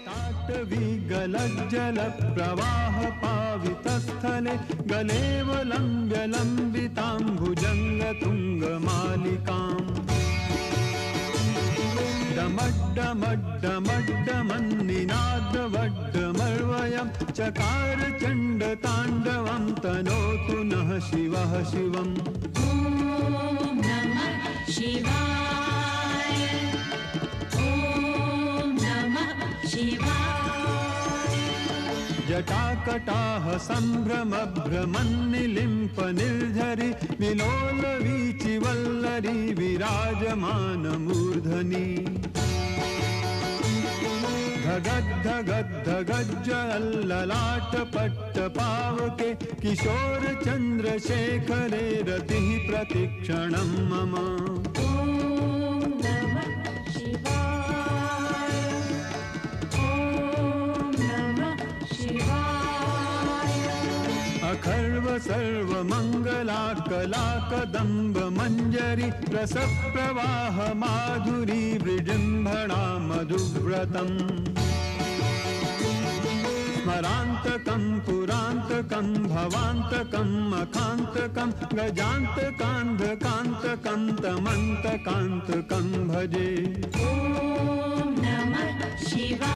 ताटवी गलज्जल प्रवाह पावितस्थले गलेवलम्ब्य लम्बितां भुजङ्गतुङ्गमालिकाम् डमड्डमड्डमड्डमन्निनादवड्डमर्वयं चकार चण्डताण्डवं तनोतु नः शिवः शिवम्। ॐ नमः शिवाय। ॐ नमः शिवाय। जटाकटाह सम्भ्रमभ्रमन्निलिम्प निर्झरि विलोलवीचिवल्लरी विराजमानमूर्धनि धगद्धगद्धगज्जललाटपट्टपावके किशोरचन्द्रशेखरे रतिः प्रतिक्षणं मम। ॐ नमः शिवाय। ॐ नमः शिवाय। अखर्व सर्वमङ्गलाकलाकदम्ब मञ्जरी रसप्रवाह माधुरी विजृम्भणा मधुव्रतम् स्मरान्तकं पुरान्तकं भवान्तकं मखान्तकं गजान्तकान्धकान्तकं तमन्तकान्तकं भजे। ॐ नमः शिवाय।